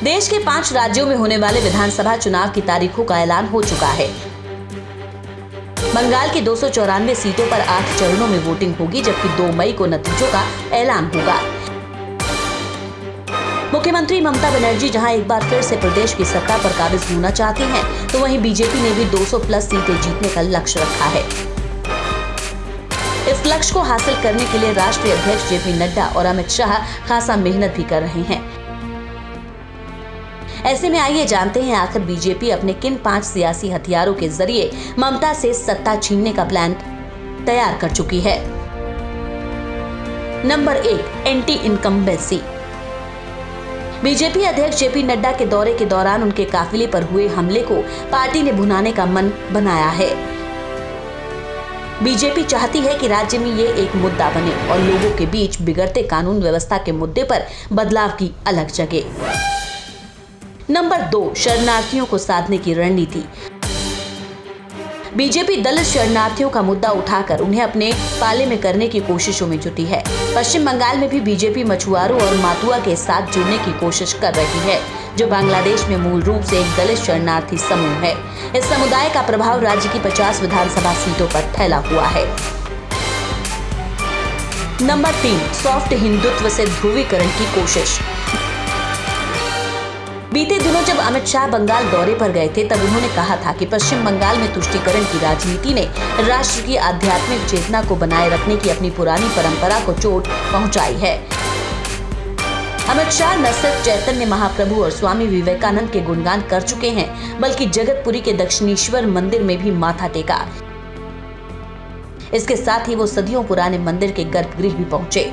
देश के 5 राज्यों में होने वाले विधानसभा चुनाव की तारीखों का ऐलान हो चुका है। बंगाल की 294 सीटों पर 8 चरणों में वोटिंग होगी, जबकि 2 मई को नतीजों का ऐलान होगा। मुख्यमंत्री ममता बनर्जी जहां एक बार फिर से प्रदेश की सत्ता पर काबिज होना चाहती हैं, तो वहीं बीजेपी ने भी 200 प्लस सीटें जीतने का लक्ष्य रखा है। इस लक्ष्य को हासिल करने के लिए राष्ट्रीय अध्यक्ष जेपी नड्डा और अमित शाह खासा मेहनत भी कर रहे हैं। ऐसे में आइए जानते हैं आखिर बीजेपी अपने किन 5 सियासी हथियारों के जरिए ममता से सत्ता छीनने का प्लान तैयार कर चुकी है। Number 1, anti incumbency. बीजेपी अध्यक्ष जेपी नड्डा के दौरे के दौरान उनके काफिले पर हुए हमले को पार्टी ने भुनाने का मन बनाया है। बीजेपी चाहती है कि राज्य में ये एक मुद्दा बने और लोगों के बीच बिगड़ते कानून व्यवस्था के मुद्दे पर बदलाव की अलग जगह। नंबर 2, शरणार्थियों को साधने की रणनीति। बीजेपी दलित शरणार्थियों का मुद्दा उठाकर उन्हें अपने पाले में करने की कोशिशों में जुटी है। पश्चिम बंगाल में भी बीजेपी मछुआरों और मातुआ के साथ जुड़ने की कोशिश कर रही है, जो बांग्लादेश में मूल रूप से एक दलित शरणार्थी समूह है। इस समुदाय का प्रभाव राज्य की 50 विधानसभा सीटों पर फैला हुआ है। नंबर 3, सॉफ्ट हिंदुत्व से ध्रुवीकरण की कोशिश। बीते दिनों जब अमित शाह बंगाल दौरे पर गए थे, तब उन्होंने कहा था कि पश्चिम बंगाल में तुष्टीकरण की राजनीति ने राष्ट्र की आध्यात्मिक चेतना को बनाए रखने की अपनी पुरानी परंपरा को चोट पहुंचाई है। अमित शाह न सिर्फ चैतन्य महाप्रभु और स्वामी विवेकानंद के गुणगान कर चुके हैं, बल्कि जगतपुरी के दक्षिणेश्वर मंदिर में भी माथा टेका। इसके साथ ही वो सदियों पुराने मंदिर के गर्भगृह भी पहुंचे।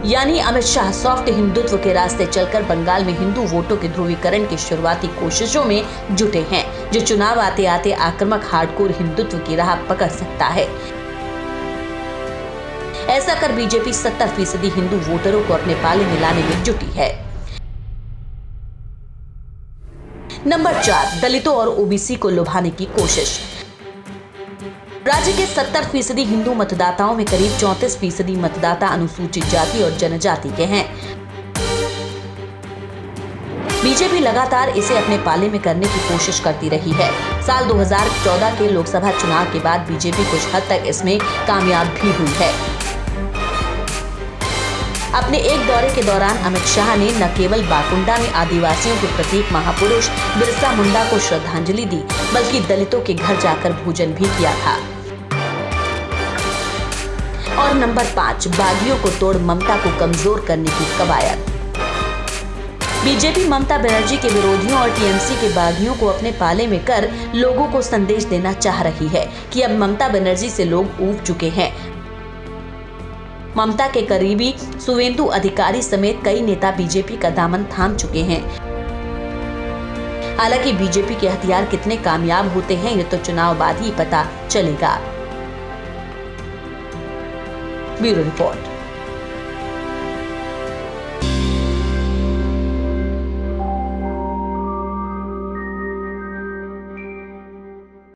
यानी अमित शाह सॉफ्ट हिंदुत्व के रास्ते चलकर बंगाल में हिंदू वोटों के ध्रुवीकरण की शुरुआती कोशिशों में जुटे हैं, जो चुनाव आते आते आक्रामक हार्डकोर हिंदुत्व की राह पकड़ सकता है। ऐसा कर बीजेपी 70% हिंदू वोटरों को अपने पाले में लाने में जुटी है। नंबर 4, दलितों और ओबीसी को लुभाने की कोशिश। राज्य के 70% हिंदू मतदाताओं में करीब 34% मतदाता अनुसूचित जाति और जनजाति के हैं। बीजेपी लगातार इसे अपने पाले में करने की कोशिश करती रही है। साल 2014 के लोकसभा चुनाव के बाद बीजेपी कुछ हद तक इसमें कामयाब भी हुई है। अपने एक दौरे के दौरान अमित शाह ने न केवल बाकुंडा में आदिवासियों के प्रतीक महापुरुष बिरसा मुंडा को श्रद्धांजलि दी, बल्कि दलितों के घर जाकर भोजन भी किया था। और नंबर 5, बागियों को तोड़ ममता को कमजोर करने की कवायद। बीजेपी ममता बनर्जी के विरोधियों और टीएमसी के बागियों को अपने पाले में कर लोगों को संदेश देना चाह रही है कि अब ममता बनर्जी से लोग ऊब चुके हैं। ममता के करीबी सुवेंदु अधिकारी समेत कई नेता बीजेपी का दामन थाम चुके हैं। हालांकि बीजेपी के हथियार कितने कामयाब होते हैं, ये तो चुनाव बाद ही पता चलेगा। Bureau report.